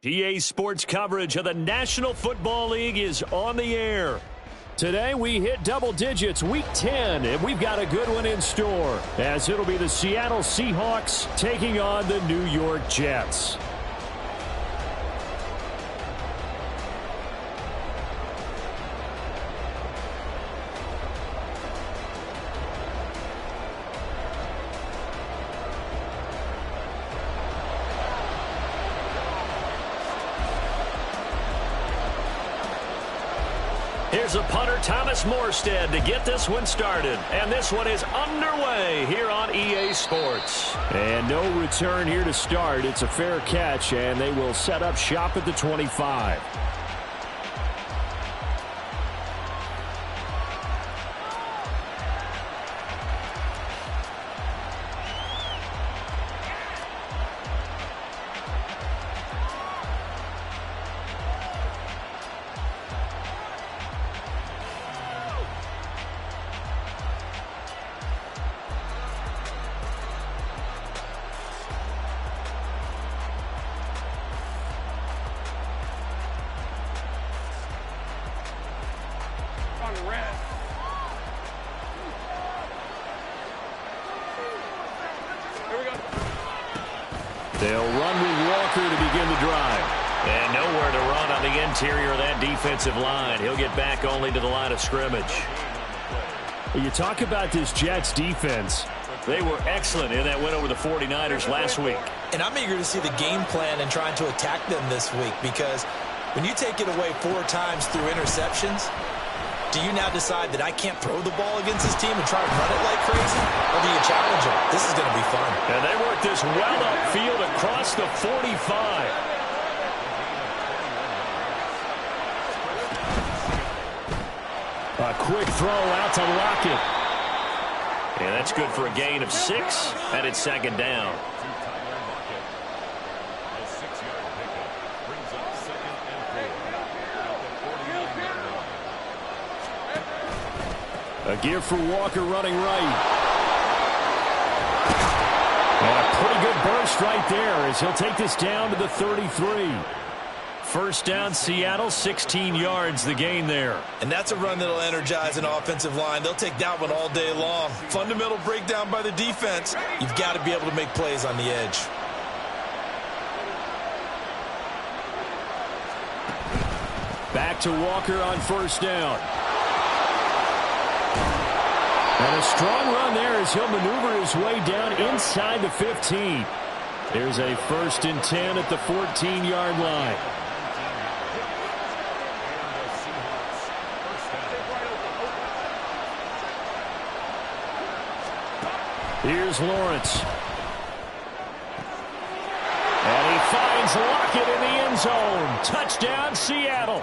EA Sports coverage of the National Football League is on the air. Today we hit double digits, week 10, and we've got a good one in store, as it'll be the Seattle Seahawks taking on the New York Jets. Here's a punter, Thomas Morstead, to get this one started. And this one is underway here on EA Sports. And no return here to start. It's a fair catch, and they will set up shop at the 25. They'll run with Walker to begin the drive. And nowhere to run on the interior of that defensive line. He'll get back only to the line of scrimmage. You talk about this Jets defense. They were excellent in that win over the 49ers last week. And I'm eager to see the game plan and trying to attack them this week, because when you take it away 4 times through interceptions, do you now decide that I can't throw the ball against this team and try to run it like crazy? Or do you challenge them? This is going to be fun. And they work this well upfield across the 45. A quick throw out to Lockett. And that's good for a gain of 6, and it's second down. A give for Walker running right. And a pretty good burst right there as he'll take this down to the 33. First down, Seattle, 16 yards the gain there. And that's a run that'll energize an offensive line. They'll take that one all day long. Fundamental breakdown by the defense. You've got to be able to make plays on the edge. Back to Walker on first down. And a strong run there as he'll maneuver his way down inside the 15. There's a 1st and 10 at the 14-yard line. Here's Lawrence. And he finds Lockett in the end zone. Touchdown, Seattle.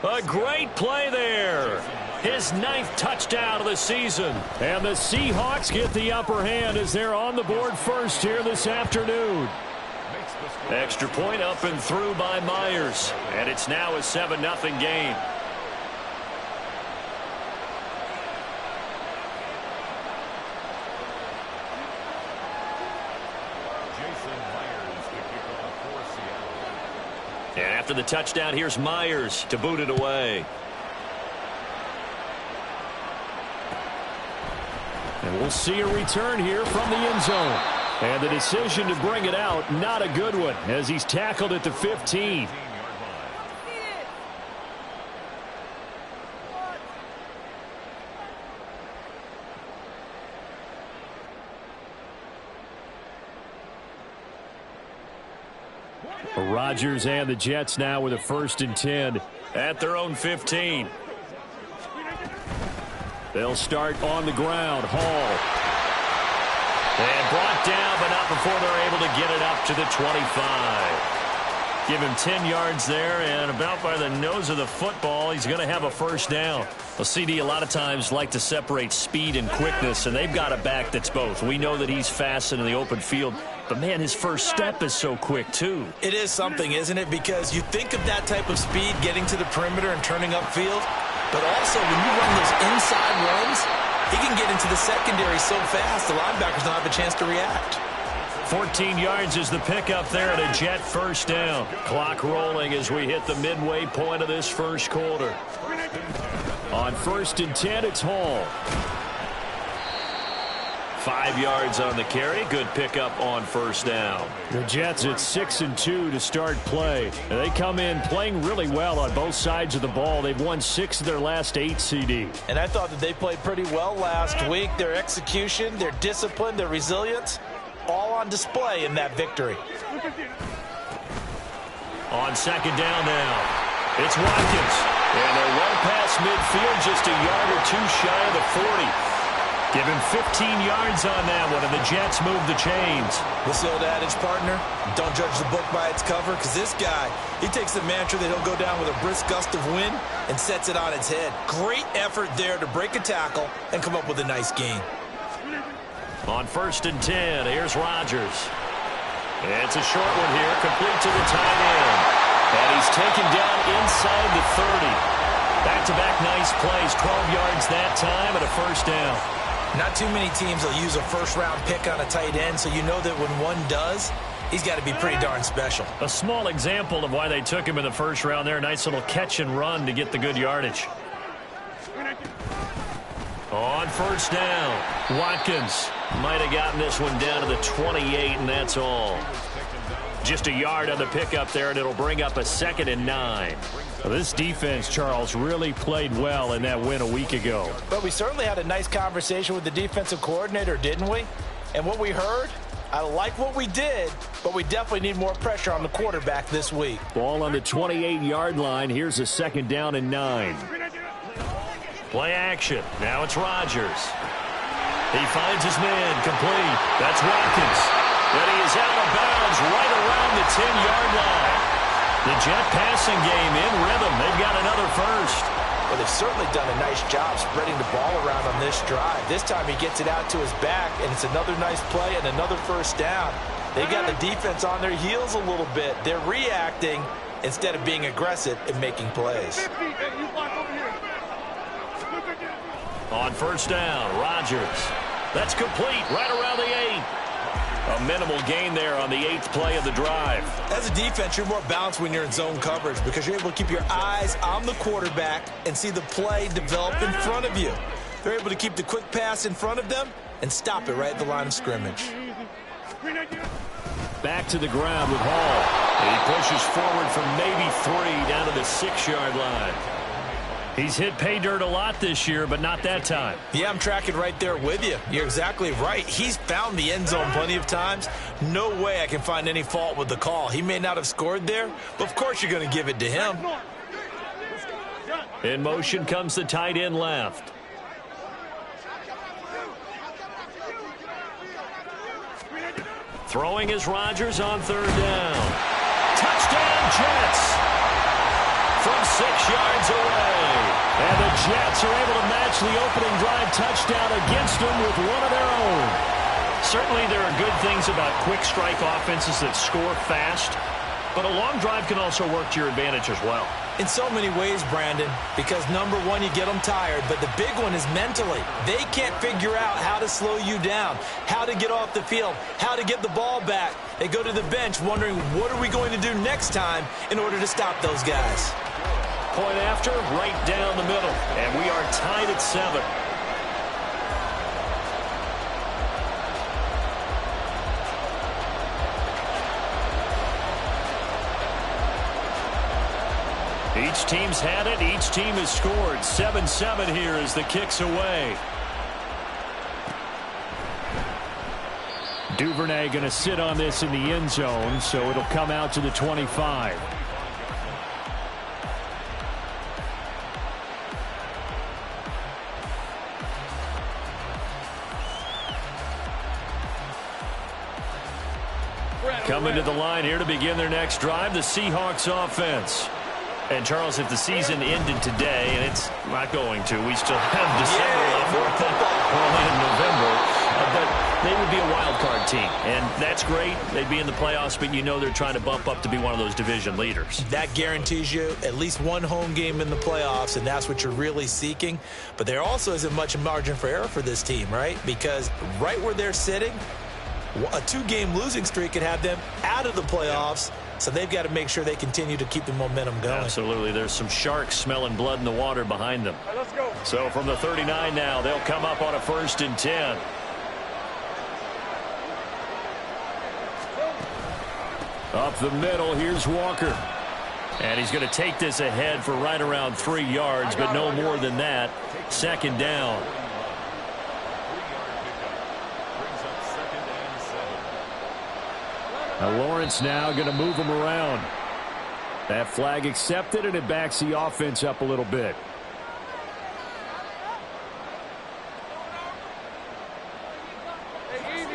A great play there. His 9th touchdown of the season. And the Seahawks get the upper hand as they're on the board first here this afternoon. Extra point up and through by Myers. And it's now a 7-0 game. And after the touchdown, here's Myers to boot it away. And we'll see a return here from the end zone. And the decision to bring it out, not a good one, as he's tackled at the 15. Rodgers and the Jets now with a 1st and 10 at their own 15. They'll start on the ground. Hall. And brought down, but not before they're able to get it up to the 25. Give him 10 yards there, and about by the nose of the football, he's going to have a first down. Well, CD a lot of times like to separate speed and quickness, and they've got a back that's both. We know that he's fast in the open field, but, man, his first step is so quick, too. It is something, isn't it? Because you think of that type of speed getting to the perimeter and turning upfield, but also when you run those inside runs, he can get into the secondary so fast the linebackers don't have a chance to react. 14 yards is the pickup there at a Jet first down. Clock rolling as we hit the midway point of this first quarter. On 1st and 10, it's Hall. 5 yards on the carry. Good pickup on first down. The Jets at 6-2 to start play. They come in playing really well on both sides of the ball. They've won 6 of their last 8 CD. And I thought that they played pretty well last week. Their execution, their discipline, their resilience, all on display in that victory. On 2nd down now, it's Watkins. And they're well past midfield, just a yard or 2 shy of the 40. Give him 15 yards on that one, and the Jets move the chains. What's the old adage, partner? Don't judge the book by its cover, because this guy, he takes the mantra that he'll go down with a brisk gust of wind and sets it on its head. Great effort there to break a tackle and come up with a nice gain. On 1st and 10, here's Rodgers. It's a short one here, complete to the tight end. And he's taken down inside the 30. Back-to-back nice plays, 12 yards that time and a first down. Not too many teams will use a first-round pick on a tight end, so you know that when one does, he's got to be pretty darn special. A small example of why they took him in the first round there. Nice little catch and run to get the good yardage. On first down, Watkins might have gotten this one down to the 28, and that's all. Just a yard on the pickup there, and it'll bring up a 2nd and 9. Well, this defense, Charles, really played well in that win a week ago. But we certainly had a nice conversation with the defensive coordinator, didn't we? And what we heard, I like what we did, but we definitely need more pressure on the quarterback this week. Ball on the 28-yard line. Here's a 2nd down and 9. Play action. Now it's Rodgers. He finds his man complete. That's Watkins. But he is out of bounds right around the 10-yard line. The Jet passing game in rhythm. They've got another first. Well, they've certainly done a nice job spreading the ball around on this drive. This time he gets it out to his back, and it's another nice play and another first down. They got the defense on their heels a little bit. They're reacting instead of being aggressive and making plays. On first down, Rodgers. That's complete right around the 8. A minimal gain there on the 8th play of the drive. As a defense, you're more balanced when you're in zone coverage because you're able to keep your eyes on the quarterback and see the play develop in front of you. They're able to keep the quick pass in front of them and stop it right at the line of scrimmage. Back to the ground with Hall. He pushes forward from maybe 3 down to the 6-yard line. He's hit pay dirt a lot this year, but not that time. Yeah, I'm tracking right there with you. You're exactly right. He's found the end zone plenty of times. No way I can find any fault with the call. He may not have scored there, but of course you're going to give it to him. In motion comes the tight end left. Throwing is Rodgers on 3rd down. Touchdown, Jets! From 6 yards away. And the Jets are able to match the opening drive touchdown against them with one of their own. Certainly there are good things about quick strike offenses that score fast, but a long drive can also work to your advantage as well. In so many ways, Brandon, because number one, you get them tired, but the big one is mentally. They can't figure out how to slow you down, how to get off the field, how to get the ball back. They go to the bench wondering, what are we going to do next time in order to stop those guys? Point after, right down the middle, and we are tied at 7. Each team's had it. Each team has scored. 7-7 here as the kick's away. Duvernay going to sit on this in the end zone, so it'll come out to the 25. Coming to the line here to begin their next drive, the Seahawks offense. And, Charles, if the season ended today, and it's not going to, we still have December left, early in November, but they would be a wild card team. And that's great. They'd be in the playoffs, but you know they're trying to bump up to be one of those division leaders. That guarantees you at least one home game in the playoffs, and that's what you're really seeking. But there also isn't much margin for error for this team, right? Because right where they're sitting, A 2-game losing streak could have them out of the playoffs, so they've got to make sure they continue to keep the momentum going. Absolutely. There's some sharks smelling blood in the water behind them. Let's go. So from the 39 now, they'll come up on a 1st and 10. Up the middle, here's Walker. And he's going to take this ahead for right around 3 yards, but no more than that. 2nd down. Now Lawrence now going to move him around. That flag accepted, and it backs the offense up a little bit.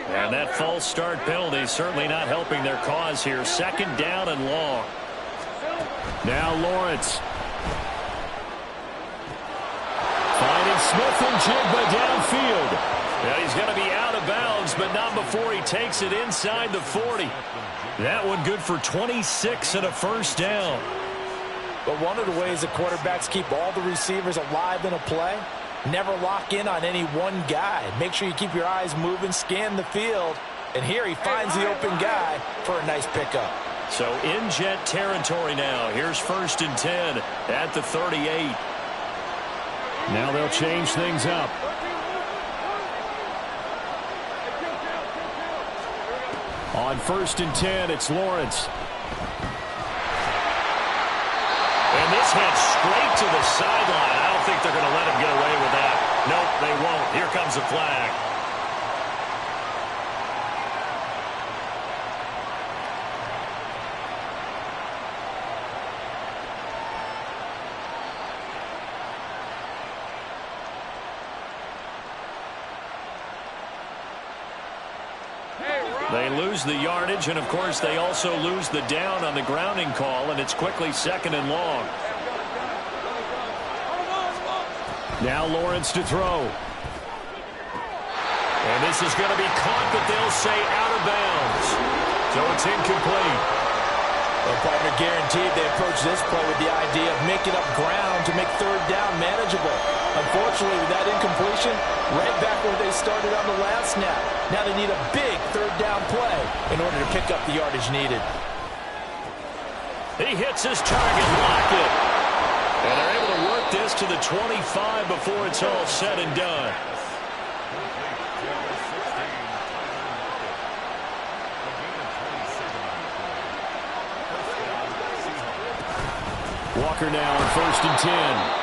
And that false start penalty certainly not helping their cause here. 2nd down and long. Now Lawrence. Finding Smith-Njigba downfield. And he's going to be out of bounds, but not before he takes it inside the 40. That one good for 26 and a 1st down. But one of the ways the quarterbacks keep all the receivers alive in a play, never lock in on any one guy. Make sure you keep your eyes moving, scan the field. And here he finds the open guy for a nice pickup. So in Jet territory now. Here's 1st and 10 at the 38. Now they'll change things up. On 1st and 10, it's Lawrence. And this heads straight to the sideline. I don't think they're going to let him get away with that. Nope, they won't. Here comes the flag. They lose the yardage, and of course they also lose the down on the grounding call, and it's quickly 2nd and long. Now Lawrence to throw. And this is going to be caught, but they'll say out of bounds. So it's incomplete. Well, partner, guaranteed they approach this play with the idea of making up ground to make 3rd down manageable. Unfortunately, with that incompletion, right back where they started on the last snap. Now they need a big 3rd down play in order to pick up the yardage needed. He hits his target, Lockett. And they're able to work this to the 25 before it's all said and done. Walker now on 1st and 10.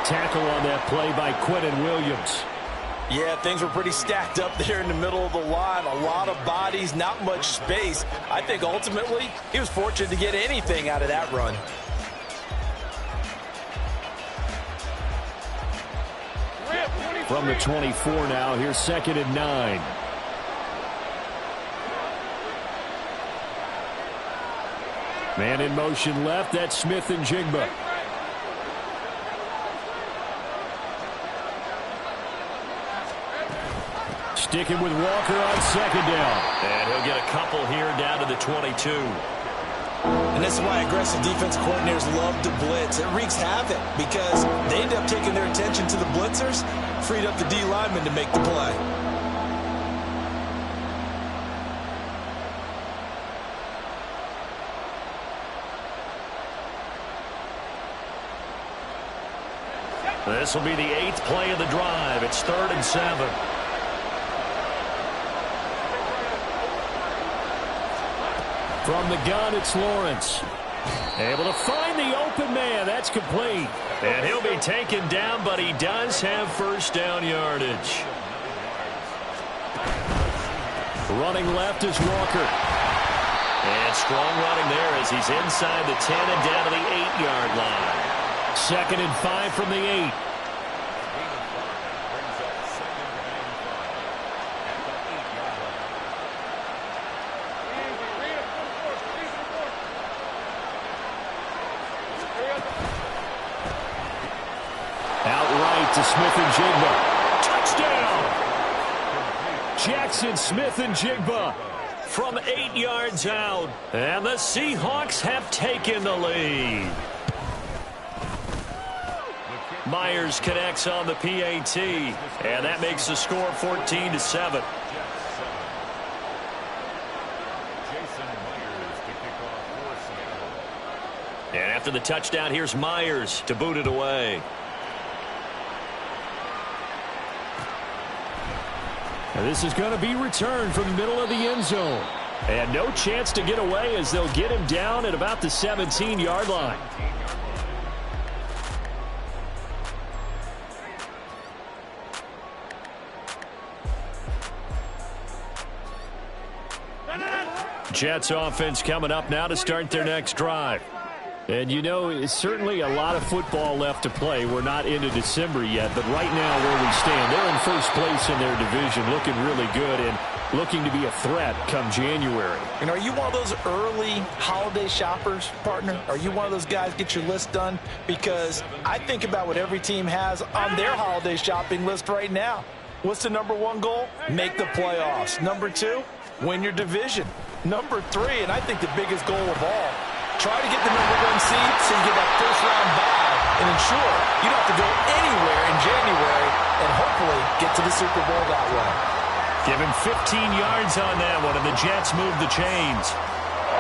Tackle on that play by Quinnen Williams. Yeah, things were pretty stacked up there in the middle of the line. A lot of bodies, not much space. I think ultimately he was fortunate to get anything out of that run. From the 24 now, here's 2nd and 9. Man in motion left, that's Smith-Njigba. Sticking with Walker on 2nd down. And he'll get a couple here down to the 22. And this is why aggressive defense coordinators love to blitz. It wreaks havoc because they end up taking their attention to the blitzers, freed up the D lineman to make the play. This will be the 8th play of the drive. It's 3rd and 7. From the gun, it's Lawrence. Able to find the open man. That's complete. And he'll be taken down, but he does have 1st down yardage. Running left is Walker. And strong running there as he's inside the 10 and down to the 8-yard line. 2nd and 5 from the 8. Outright to Smith-Njigba. Touchdown! Jackson Smith-Njigba from 8 yards out. And the Seahawks have taken the lead. Myers connects on the PAT, and that makes the score 14-7. And after the touchdown, here's Myers to boot it away. And this is going to be returned from the middle of the end zone. And no chance to get away as they'll get him down at about the 17-yard line. Jets offense coming up now to start their next drive. And, you know, it's certainly a lot of football left to play. We're not into December yet, but right now where we stand, they're in first place in their division, looking really good and looking to be a threat come January. And are you one of those early holiday shoppers, partner? Are you one of those guys get your list done? Because I think about what every team has on their holiday shopping list right now. What's the number one goal? Make the playoffs. Number two, win your division. Number three, and I think the biggest goal of all, try to get the number one seed so you get that first-round bye and ensure you don't have to go anywhere in January and hopefully get to the Super Bowl that way. Give him 15 yards on that one, and the Jets move the chains.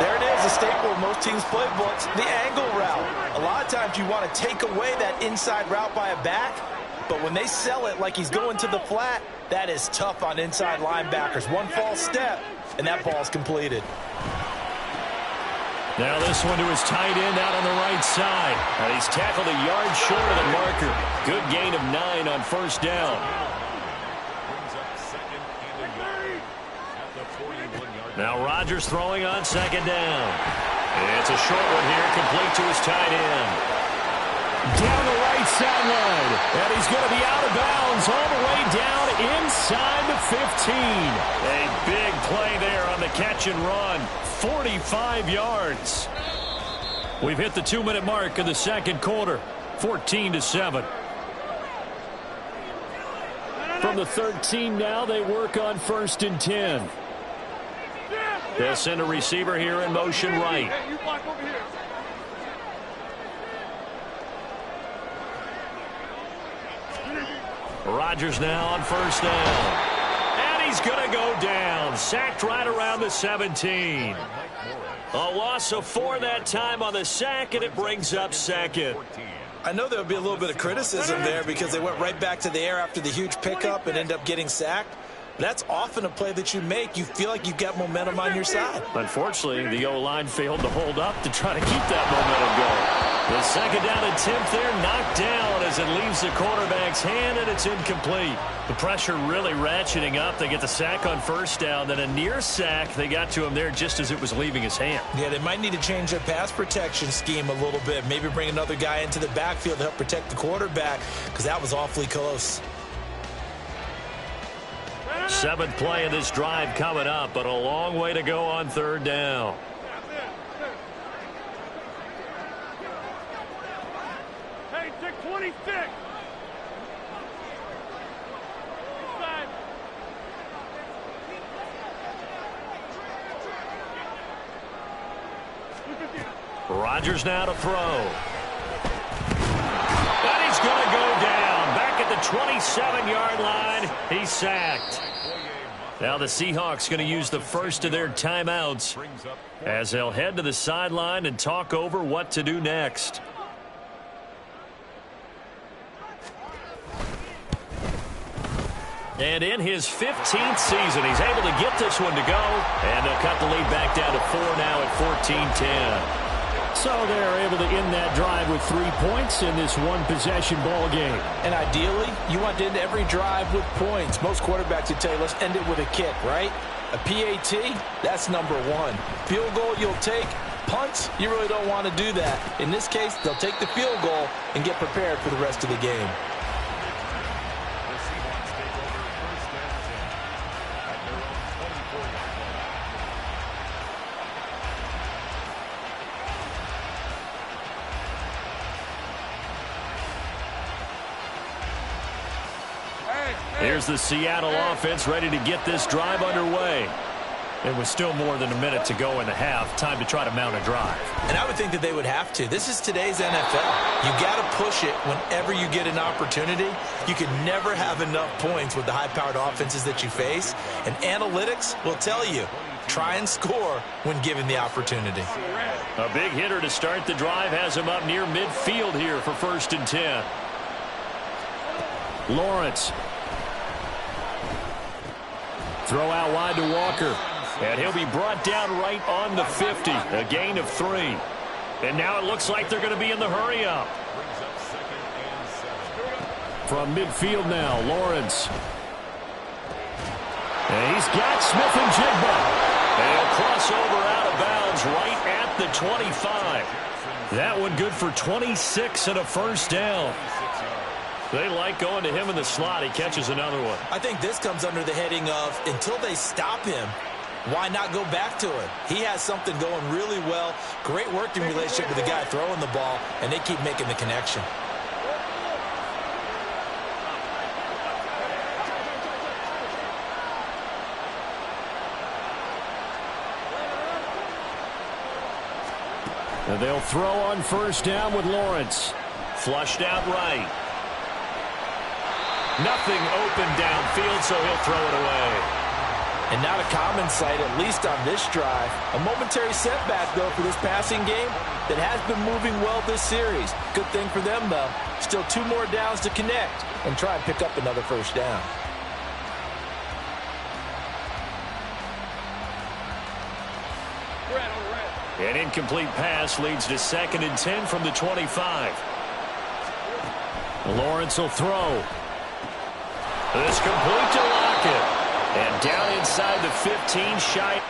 There it is, a staple of most teams' playbooks, the angle route. A lot of times you want to take away that inside route by a back, but when they sell it like he's going to the flat, that is tough on inside linebackers. One false step, and that ball's completed. Now this one to his tight end out on the right side. And he's tackled a yard short of the marker. Good gain of 9 on first down. Now Rodgers throwing on second down. It's a short one here, complete to his tight end. Down the right sideline. And he's going to be out of bounds all the way down inside the 15. A big play there on the catch and run. 45 yards. We've hit the 2-minute mark in the second quarter. 14-7. From the 13 now, they work on 1st and 10. They'll send a receiver here in motion right. Rodgers now on first down. And he's going to go down. Sacked right around the 17. A loss of 4 that time on the sack, and it brings up second. I know there would be a little bit of criticism there because they went right back to the air after the huge pickup and end up getting sacked. That's often a play that you make. You feel like you've got momentum on your side. Unfortunately, the O-line failed to hold up to try to keep that momentum going. The second down attempt there knocked down as it leaves the quarterback's hand, and it's incomplete. The pressure really ratcheting up. They get the sack on first down, then a near sack. They got to him there just as it was leaving his hand. Yeah, they might need to change their pass protection scheme a little bit. Maybe bring another guy into the backfield to help protect the quarterback because that was awfully close. 7th play of this drive coming up, but a long way to go on third down. Hey, take 26. Rodgers now to throw. And he's going to go down. Back at the 27-yard line. He's sacked. Now the Seahawks going to use the first of their timeouts as they'll head to the sideline and talk over what to do next. And in his 15th season, he's able to get this one to go. And they'll cut the lead back down to 4 now at 14-10. So they're able to end that drive with 3 points in this one-possession ball game. And ideally, you want to end every drive with points. Most quarterbacks would tell you, let's end it with a kick, right? A PAT, that's number 1. Field goal you'll take. Punts, you really don't want to do that. In this case, they'll take the field goal and get prepared for the rest of the game. Here's the Seattle offense ready to get this drive underway. It was still more than a minute to go in the half. Time to try to mount a drive. And I would think that they would have to. This is today's NFL. You got to push it whenever you get an opportunity. You can never have enough points with the high-powered offenses that you face. And analytics will tell you, try and score when given the opportunity. A big hitter to start the drive has him up near midfield here for 1st and 10. Lawrence. Throw out wide to Walker. And he'll be brought down right on the 50. A gain of 3. And now it looks like they're going to be in the hurry-up. From midfield now, Lawrence. And he's got Smith-Njigba. And he'll cross over out of bounds right at the 25. That one good for 26 and a first down. They like going to him in the slot. He catches another one. I think this comes under the heading of until they stop him, why not go back to him? He has something going really well. Great working relationship with the guy throwing the ball, and they keep making the connection. And they'll throw on 1st down with Lawrence. Flushed out right. Nothing open downfield, so he'll throw it away. And not a common sight, at least on this drive. A momentary setback, though, for this passing game that has been moving well this series. Good thing for them, though. Still 2 more downs to connect and try and pick up another first down. An incomplete pass leads to 2nd and 10 from the 25. Lawrence will throw. This complete to Lockett. And down inside the 15, shy.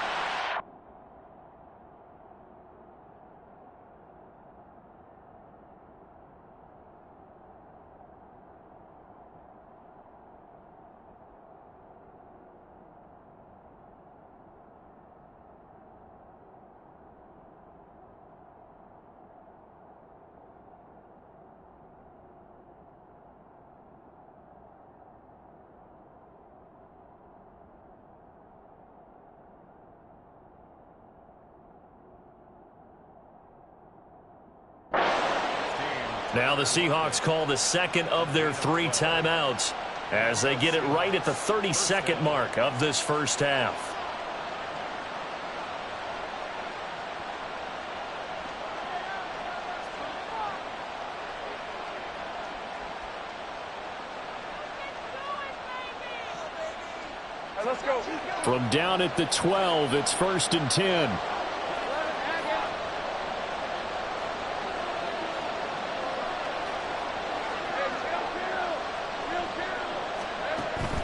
Now the Seahawks call the 2nd of their 3 timeouts as they get it right at the 32nd mark of this first half. Let's go. From down at the 12, it's 1st and 10.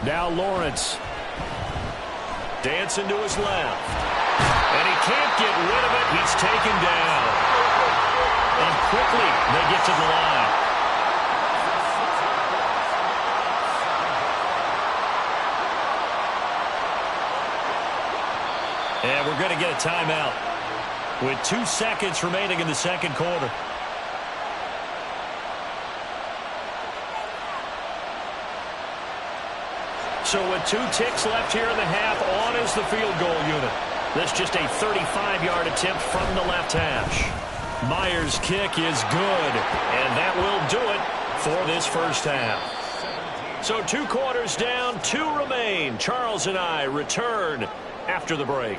Now Lawrence. Dancing to his left. And he can't get rid of it. He's taken down. And quickly they get to the line. And we're going to get a timeout with 2 seconds remaining in the 2nd quarter. So with 2 ticks left here in the half, on is the field goal unit. That's just a 35-yard attempt from the left hash. Myers' kick is good, and that will do it for this first half. So 2 quarters down, 2 remain. Charles and I return after the break.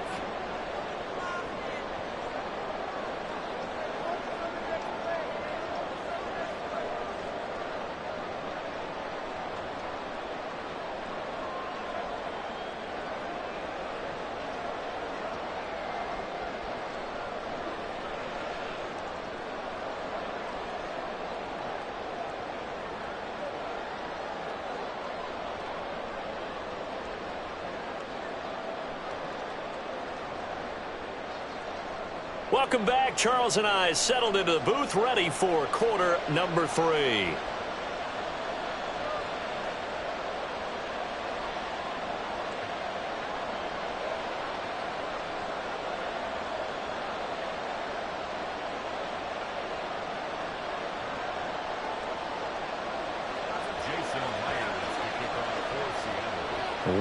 Welcome back. Charles and I settled into the booth, ready for quarter number 3.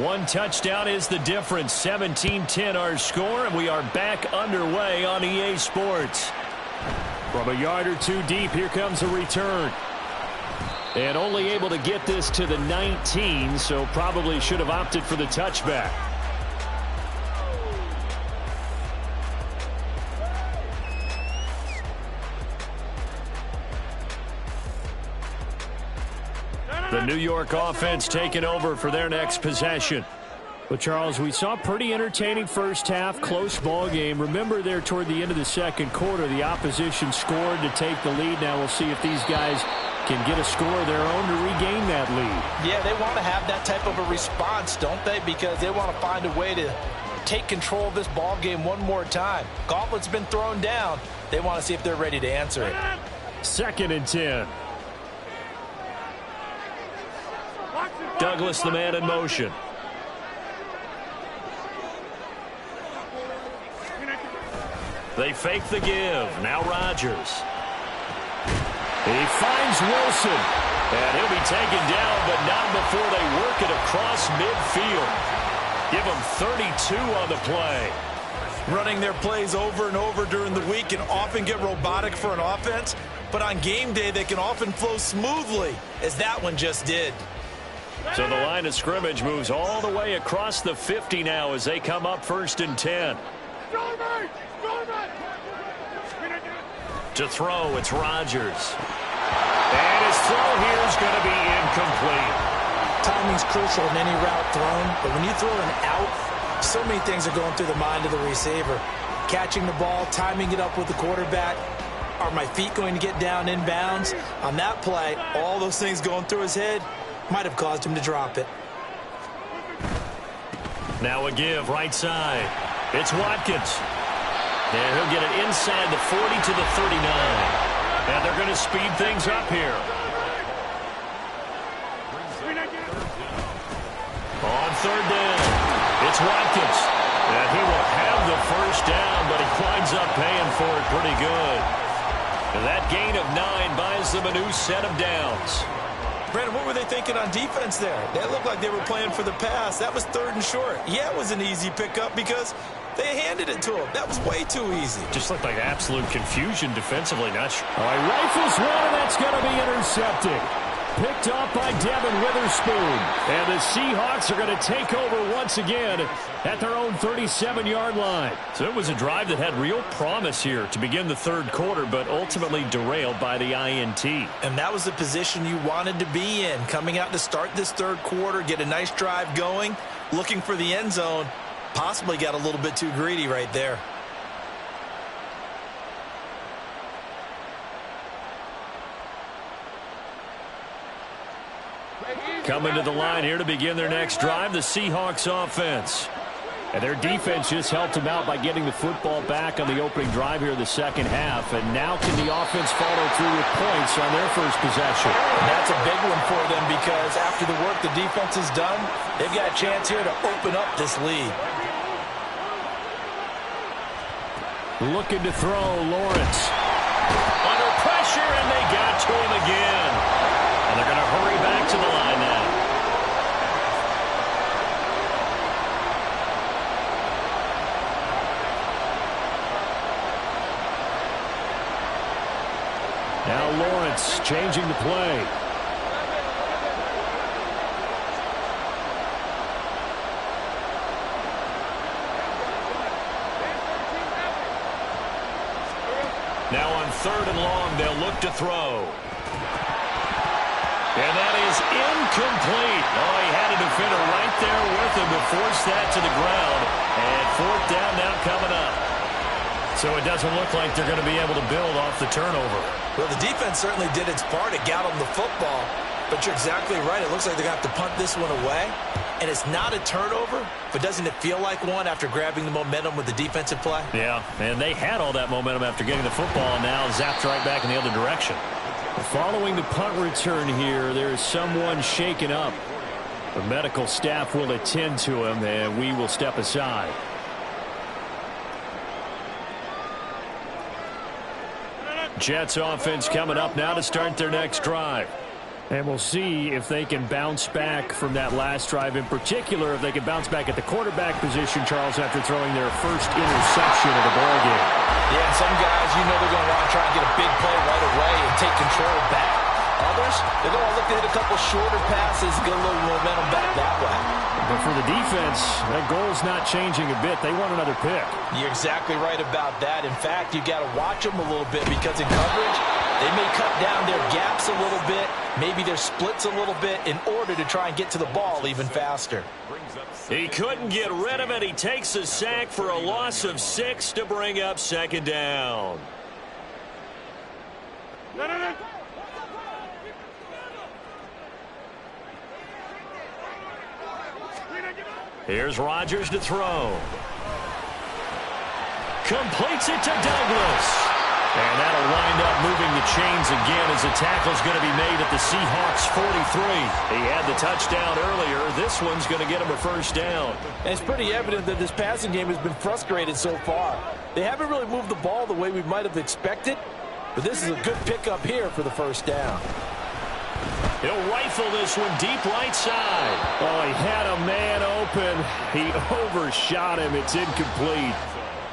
One touchdown is the difference. 17-10 our score, and we are back underway on EA Sports. From a yard or 2 deep, here comes a return. And only able to get this to the 19, so probably should have opted for the touchback. The New York offense taking over for their next possession. Well, Charles, we saw a pretty entertaining first half, close ball game. Remember there toward the end of the second quarter, the opposition scored to take the lead. Now we'll see if these guys can get a score of their own to regain that lead. Yeah, they want to have that type of a response, don't they? Because they want to find a way to take control of this ball game one more time. Gauntlet's been thrown down. They want to see if they're ready to answer it. 2nd and 10. Douglas, the man in motion. They fake the give. Now Rodgers. He finds Wilson. And he'll be taken down, but not before they work it across midfield. Give him 32 on the play. Running their plays over and over during the week can often get robotic for an offense, but on game day they can often flow smoothly, as that one just did. So the line of scrimmage moves all the way across the 50 now as they come up 1st and 10. To throw, it's Rodgers. And his throw here is going to be incomplete. Timing's crucial in any route thrown, but when you throw an out, so many things are going through the mind of the receiver. Catching the ball, timing it up with the quarterback. Are my feet going to get down inbounds? On that play, all those things going through his head might have caused him to drop it. Now a give, right side. It's Watkins. And he'll get it inside the 40 to the 39. And they're going to speed things up here. On 3rd down, it's Watkins. And he will have the first down, but he winds up paying for it pretty good. And that gain of 9 buys them a new set of downs. Brandon, what were they thinking on defense there? They looked like they were playing for the pass. That was 3rd and short. Yeah, it was an easy pickup because they handed it to him. That was way too easy. Just looked like absolute confusion defensively. Not sure. All right, rifles one, and that's going to be intercepted. Picked off by Devin Witherspoon. And the Seahawks are going to take over once again at their own 37-yard line. So it was a drive that had real promise here to begin the 3rd quarter, but ultimately derailed by the INT. And that was the position you wanted to be in. Coming out to start this 3rd quarter, get a nice drive going, looking for the end zone. Possibly got a little bit too greedy right there. Coming to the line here to begin their next drive, the Seahawks offense. And their defense just helped them out by getting the football back on the opening drive here in the second half. And now can the offense follow through with points on their first possession? And that's a big one for them because after the work the defense has done, they've got a chance here to open up this lead. Looking to throw, Lawrence. Under pressure, and they got to him again. And they're going to hurry back to the line now. Now Lawrence changing the play. Now on 3rd and long, they'll look to throw. And that is incomplete. Oh, he had a defender right there with him to force that to the ground. And 4th down now coming up. So it doesn't look like they're going to be able to build off the turnover. Well, the defense certainly did its part. It got them the football. But you're exactly right. It looks like they're going to have to punt this one away. And it's not a turnover, but doesn't it feel like one after grabbing the momentum with the defensive play? Yeah, and they had all that momentum after getting the football, and now zapped right back in the other direction. Following the punt return here, there is someone shaken up. The medical staff will attend to him, and we will step aside. Jets offense coming up now to start their next drive. And we'll see if they can bounce back from that last drive. In particular, if they can bounce back at the quarterback position, Charles, after throwing their first interception of the ballgame. Yeah, and some guys, you know they're going to want to try and get a big play right away and take control back. Others, they're going to look to hit a couple shorter passes, get a little momentum back that way. But for the defense, that goal's not changing a bit. They want another pick. You're exactly right about that. In fact, you've got to watch them a little bit because in coverage, they may cut down their gaps a little bit, maybe their splits a little bit in order to try and get to the ball even faster. He couldn't get rid of it. He takes a sack for a loss of 6 to bring up second down. Here's Rodgers to throw. Completes it to Douglas. And that'll wind up moving the chains again as the tackle's going to be made at the Seahawks 43. He had the touchdown earlier. This one's going to get him a first down. And it's pretty evident that this passing game has been frustrated so far. They haven't really moved the ball the way we might have expected, but this is a good pickup here for the first down. He'll rifle this one deep right side. Oh, he had a man open. He overshot him. It's incomplete.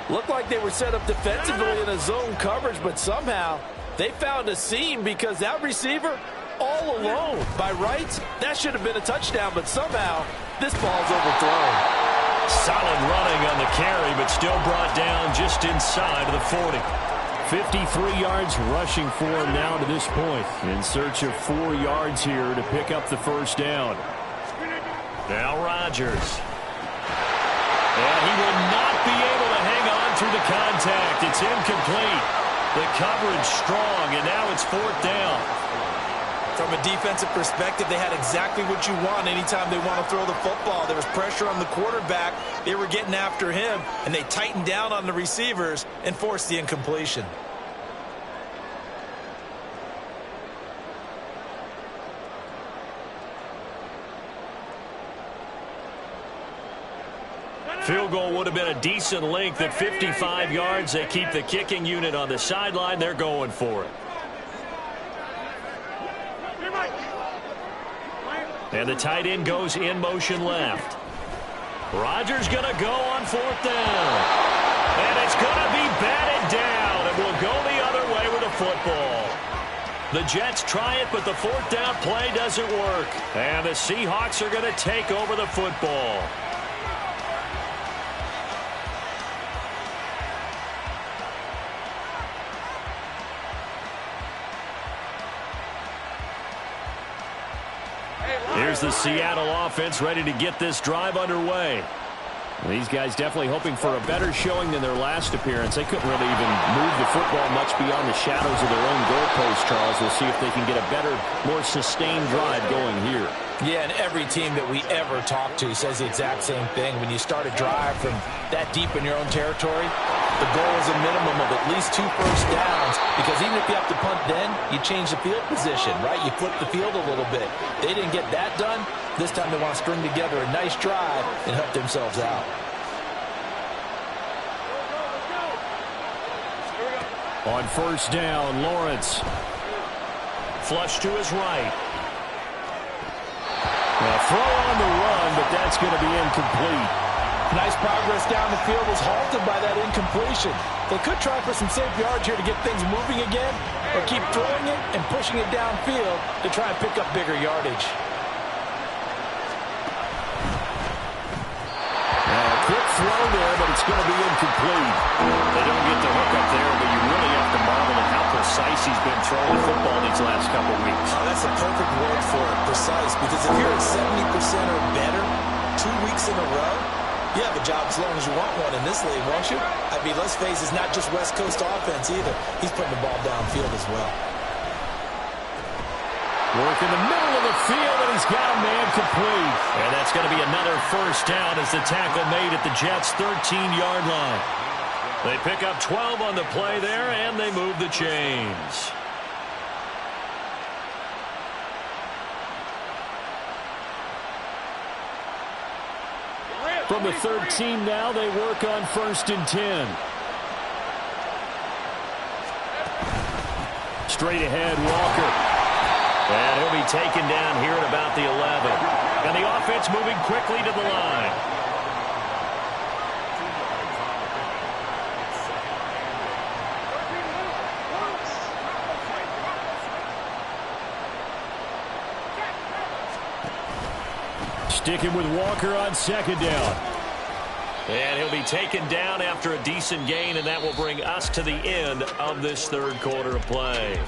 Looked like they were set up defensively in a zone coverage, but somehow they found a seam because that receiver all alone. By rights, that should have been a touchdown, but somehow this ball's overthrown. Solid running on the carry, but still brought down just inside of the 40. 53 yards rushing for him now to this point. In search of 4 yards here to pick up the first down. Now Rodgers. And he will not be able to hang on through the contact. It's incomplete. The coverage strong, and now it's 4th down. From a defensive perspective, they had exactly what you want anytime they want to throw the football. There was pressure on the quarterback. They were getting after him, and they tightened down on the receivers and forced the incompletion. Field goal would have been a decent length at 55 yards. They keep the kicking unit on the sideline. They're going for it. And the tight end goes in motion left. Rodgers going to go on 4th down. And it's going to be batted down. And will go the other way with the football. The Jets try it, but the 4th down play doesn't work. And the Seahawks are going to take over the football. Here's the Seattle offense ready to get this drive underway. These guys definitely hoping for a better showing than their last appearance. They couldn't really even move the football much beyond the shadows of their own goalpost, Charles. We'll see if they can get a better, more sustained drive going here. Yeah, and every team that we ever talk to says the exact same thing. When you start a drive from that deep in your own territory, the goal is a minimum of at least 2 first downs, because even if you have to punt then, you change the field position, right? You flip the field a little bit. They didn't get that done. This time they want to string together a nice drive and help themselves out. On 1st down, Lawrence. Flush to his right. A throw on the run, but that's going to be incomplete. Nice progress down the field was halted by that incompletion. They could try for some safe yards here to get things moving again, or keep throwing it and pushing it downfield to try and pick up bigger yardage. Quick throw there, but it's going to be incomplete. They don't get the hook up there, but you really have to marvel at how precise he's been throwing the football these last couple of weeks. Oh, that's a perfect word for it, precise, because if you're at 70% or better 2 weeks in a row, you have a job as long as you want one in this league, won't you? I mean, let's face it, it's not just West Coast offense either. He's putting the ball downfield as well. Work in the middle of the field, and he's got a man complete. And that's going to be another first down as the tackle made at the Jets' 13-yard line. They pick up 12 on the play there, and they move the chains. From the 13 now, they work on 1st and 10. Straight ahead, Walker. And he'll be taken down here at about the 11. And the offense moving quickly to the line. sticking with Walker on second down. And he'll be taken down after a decent gain, and that will bring us to the end of this third quarter of play.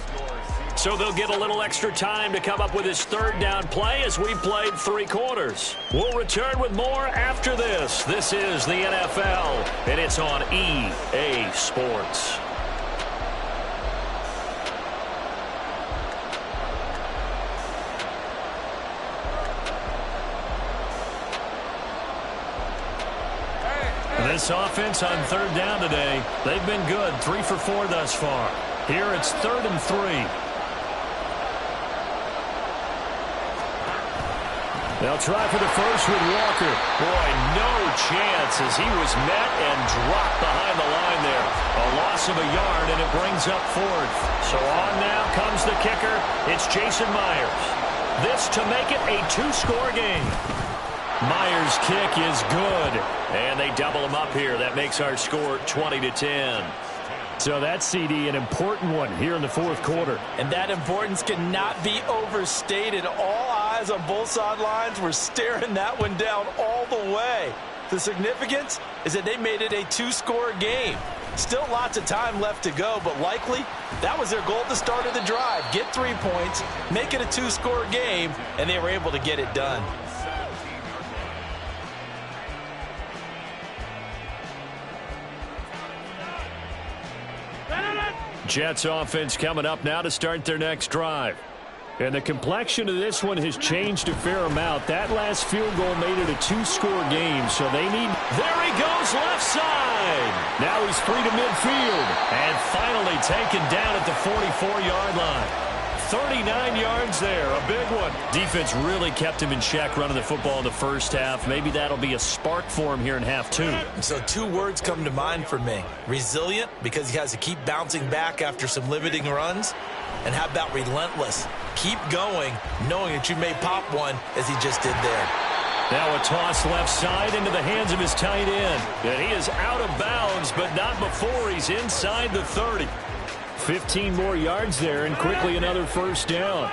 So they'll get a little extra time to come up with his third down play as we played 3 quarters. We'll return with more after this. This is the NFL, and it's on EA Sports. This offense on third down today, they've been good, 3 for 4 thus far. Here it's 3rd and 3. They'll try for the first with Walker. Boy, no chance as he was met and dropped behind the line there. A loss of a yard, and it brings up 4th. So on now comes the kicker. It's Jason Myers. This to make it a 2-score game. Myers' kick is good, and they double him up here. That makes our score 20-10. So that's, CD, an important one here in the fourth quarter. And that importance cannot be overstated. All eyes on both sidelines were staring that one down all the way. The significance is that they made it a 2-score game. Still lots of time left to go, but likely that was their goal at the start of the drive. Get 3 points, make it a 2-score game, and they were able to get it done. Jets offense coming up now to start their next drive. And the complexion of this one has changed a fair amount. That last field goal made it a 2-score game, so they need... There he goes, left side. Now he's free to midfield. And finally taken down at the 44-yard line. 39 yards there, a big one. Defense really kept him in check running the football in the first half. Maybe that'll be a spark for him here in half 2. So 2 words come to mind for me. Resilient, because he has to keep bouncing back after some limiting runs. And how about relentless? Keep going, knowing that you may pop one, as he just did there. Now a toss left side into the hands of his tight end. And he is out of bounds, but not before he's inside the 30. 15 more yards there, and quickly another first down.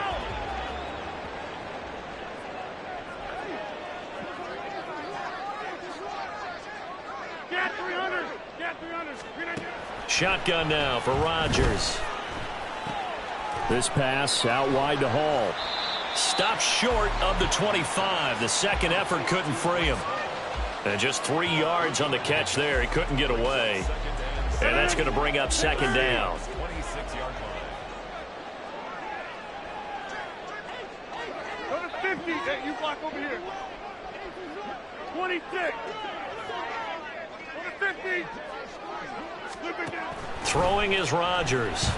Shotgun now for Rodgers. This pass out wide to Hall. Stopped short of the 25. The second effort couldn't free him. And just 3 yards on the catch there. He couldn't get away. And that's going to bring up second down. Go to 50. Hey, you block over here. 26. Go to 50. Throwing is Rodgers.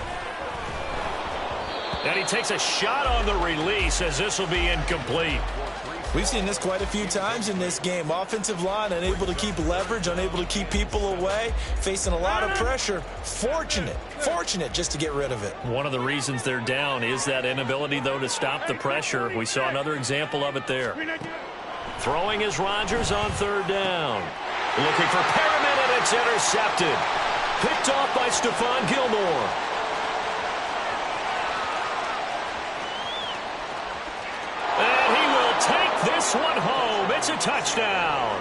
And he takes a shot on the release as this will be incomplete. We've seen this quite a few times in this game. Offensive line unable to keep leverage, unable to keep people away, facing a lot of pressure. Fortunate just to get rid of it. One of the reasons they're down is that inability, though, to stop the pressure. We saw another example of it there. Throwing is Rodgers on third down. Looking for Perriman, and it's intercepted. Picked off by Stephon Gilmore. And he will take this one home. It's a touchdown.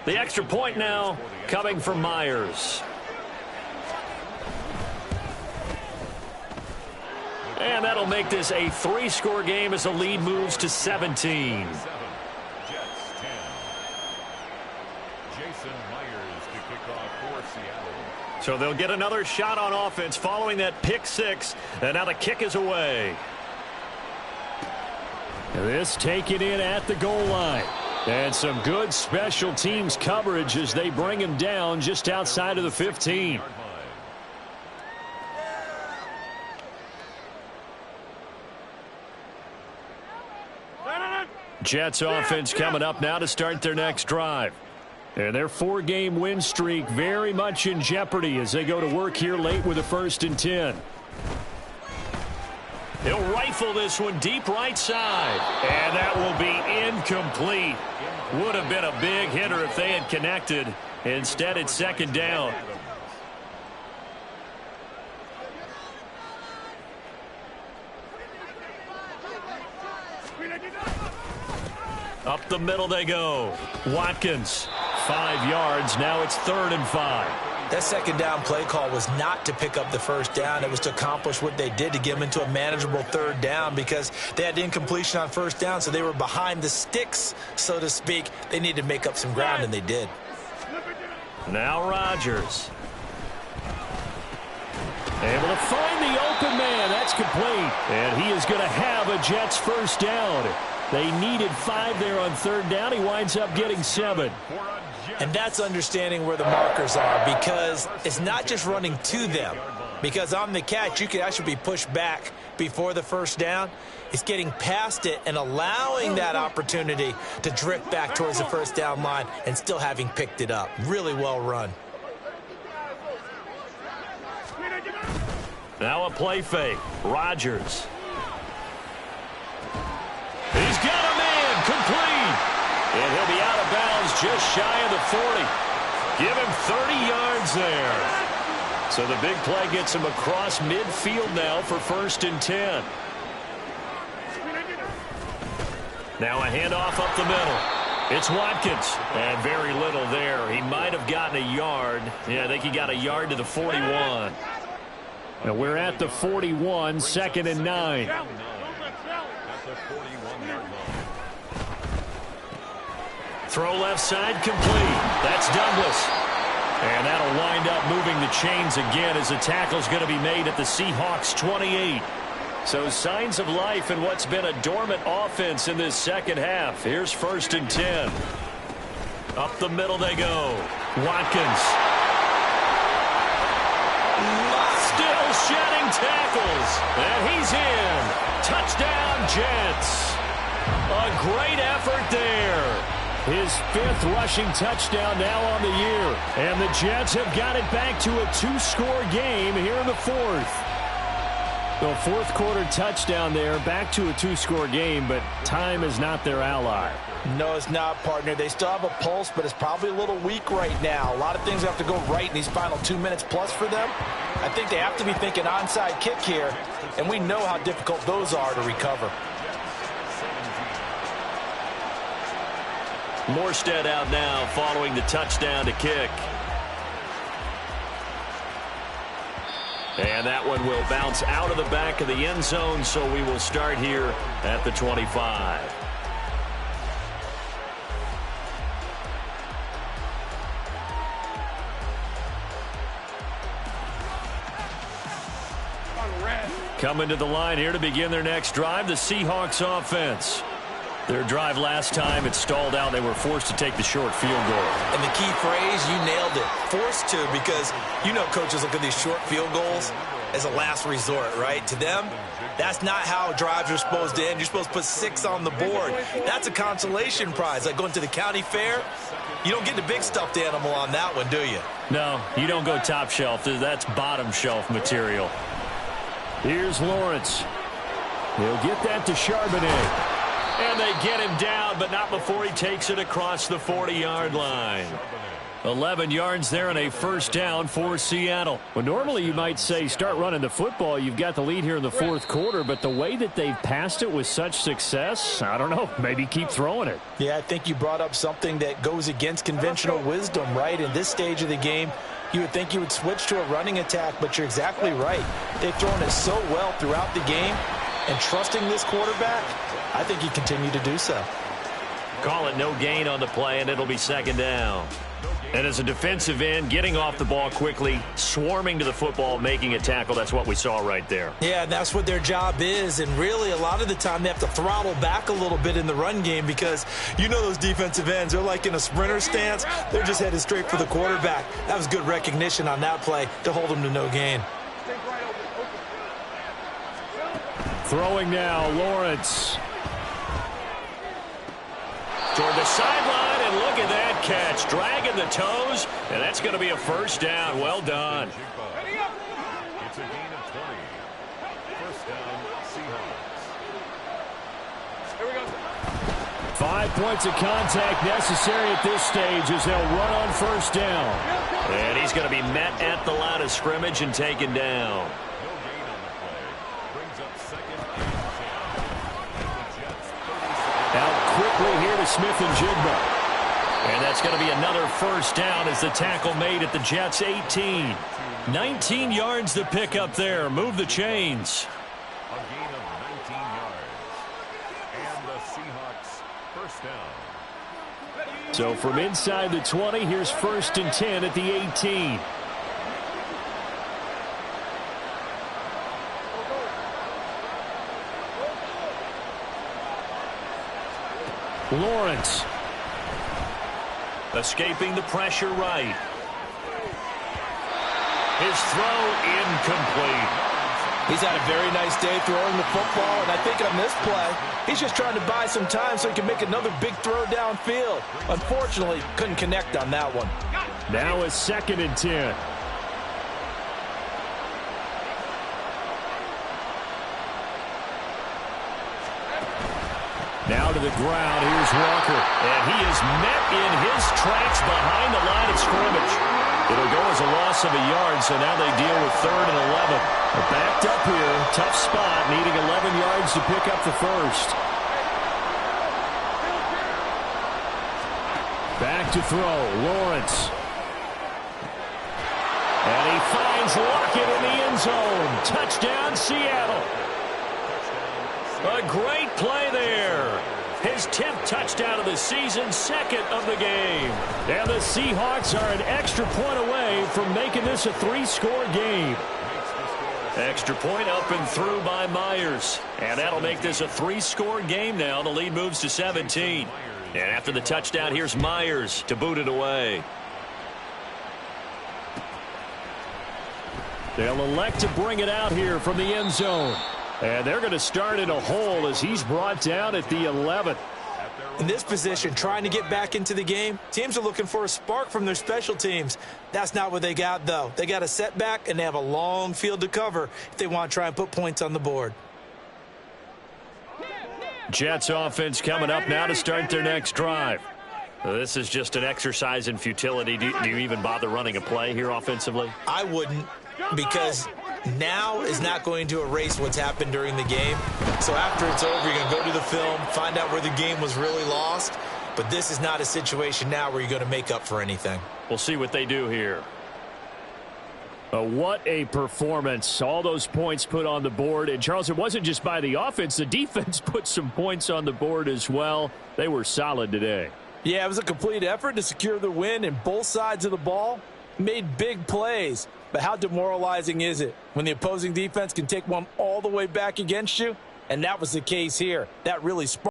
The extra point now coming from Myers. And that'll make this a 3-score game as the lead moves to 17. So they'll get another shot on offense following that pick 6. And now the kick is away. This taken in at the goal line. And some good special teams coverage as they bring him down just outside of the 15. Jets offense coming up now to start their next drive. And their 4-game win streak very much in jeopardy as they go to work here late with a 1st and 10. He'll rifle this one deep right side. And that will be incomplete. Would have been a big hitter if they had connected. Instead, it's second down. Up the middle they go. Watkins, 5 yards. Now it's 3rd and 5. That second down play call was not to pick up the first down. It was to accomplish what they did, to get them into a manageable 3rd down, because they had incompletion on first down, so they were behind the sticks, so to speak. They needed to make up some ground, and they did. Now Rodgers. Able to find the open man. That's complete. And he is going to have a Jets first down. They needed 5 there on 3rd down. He winds up getting 7. And that's understanding where the markers are, because it's not just running to them. Because on the catch, you could actually be pushed back before the first down. It's getting past it and allowing that opportunity to drift back towards the first down line and still having picked it up. Really well run. Now a play fake. Rodgers. He's got a man complete. And he'll be out of bounds just shy of the 40. Give him 30 yards there. So the big play gets him across midfield now for 1st and 10. Now a handoff up the middle. It's Watkins. And very little there. He might have gotten a yard. Yeah, I think he got a yard to the 41. Now we're at the 41, 2nd and 9. Throw left side complete. That's Douglas. And that'll wind up moving the chains again as the tackle's going to be made at the Seahawks 28. So signs of life in what's been a dormant offense in this second half. Here's 1st and 10. Up the middle they go. Watkins. Still shedding tackles. And he's in. Touchdown, Jets. A great effort there. His 5th rushing touchdown now on the year. And the Jets have got it back to a 2-score game here in the 4th. The 4th quarter touchdown there, back to a 2-score game, but time is not their ally. No, it's not, partner. They still have a pulse, but it's probably a little weak right now. A lot of things have to go right in these final 2 minutes plus for them. I think they have to be thinking onside kick here, and we know how difficult those are to recover. Morstead out now following the touchdown to kick. And that one will bounce out of the back of the end zone, so we will start here at the 25. Coming to the line here to begin their next drive, the Seahawks offense. Their drive last time, it stalled out. They were forced to take the short field goal. And the key phrase, you nailed it. Forced to, because you know coaches look at these short field goals as a last resort, right? To them, that's not how drives are supposed to end. You're supposed to put 6 on the board. That's a consolation prize. Like going to the county fair, you don't get the big stuffed animal on that one, do you? No, you don't go top shelf. That's bottom shelf material. Here's Lawrence. He'll get that to Charbonnet. And they get him down, but not before he takes it across the 40-yard line. 11 yards there and a first down for Seattle. Well, normally you might say start running the football. You've got the lead here in the 4th quarter, but the way that they've passed it with such success, I don't know, maybe keep throwing it. Yeah, I think you brought up something that goes against conventional wisdom, right? In this stage of the game, you would think you would switch to a running attack, but you're exactly right. They've thrown it so well throughout the game, and trusting this quarterback, I think he continued to do so. Call it no gain on the play, and it'll be second down. And as a defensive end, getting off the ball quickly, swarming to the football, making a tackle, that's what we saw right there. Yeah, that's what their job is, and really a lot of the time they have to throttle back a little bit in the run game, because you know those defensive ends, they're like in a sprinter stance. They're just headed straight for the quarterback. That was good recognition on that play to hold him to no gain. Throwing now, Lawrence. Toward the sideline, and look at that catch. Dragging the toes, and that's going to be a first down. Well done. It's a gain of 20. First down, Seahawks. Here we go. 5 points of contact necessary at this stage as they'll run on first down. And he's going to be met at the line of scrimmage and taken down. Out quickly here to Smith-Njigba. And that's going to be another first down as the tackle made at the Jets' 18. 19 yards to pick up there. Move the chains. A gain of 19 yards. And the Seahawks first down. So from inside the 20, here's 1st and 10 at the 18. Lawrence. Escaping the pressure right. His throw incomplete. He's had a very nice day throwing the football, and I think on this play, he's just trying to buy some time so he can make another big throw downfield. Unfortunately, couldn't connect on that one. Now a 2nd and 10. Now to the ground. Here's Walker. And he is met in his tracks behind the line of scrimmage. It'll go as a loss of a yard, so now they deal with 3rd and 11. They're backed up here. Tough spot, needing 11 yards to pick up the first. Back to throw. Lawrence. And he finds Lockett in the end zone. Touchdown, Seattle. A great play there. His 10th touchdown of the season, 2nd of the game. And the Seahawks are an extra point away from making this a 3-score game. Extra point up and through by Myers. And that'll make this a 3-score game now. The lead moves to 17. And after the touchdown, here's Myers to boot it away. They'll elect to bring it out here from the end zone. And they're going to start in a hole as he's brought down at the 11th. In this position, trying to get back into the game, teams are looking for a spark from their special teams. That's not what they got, though. They got a setback, and they have a long field to cover if they want to try and put points on the board. Jets offense coming up now to start their next drive. This is just an exercise in futility. Do you even bother running a play here offensively? I wouldn't, because now is not going to erase what's happened during the game. So after it's over, you're going to go to the film, find out where the game was really lost. But this is not a situation now where you're going to make up for anything. We'll see what they do here. What a performance. All those points put on the board. And, Charles, it wasn't just by the offense. The defense put some points on the board as well. They were solid today. Yeah, it was a complete effort to secure the win, and both sides of the ball made big plays. But how demoralizing is it when the opposing defense can take one all the way back against you? And that was the case here. That really sparked.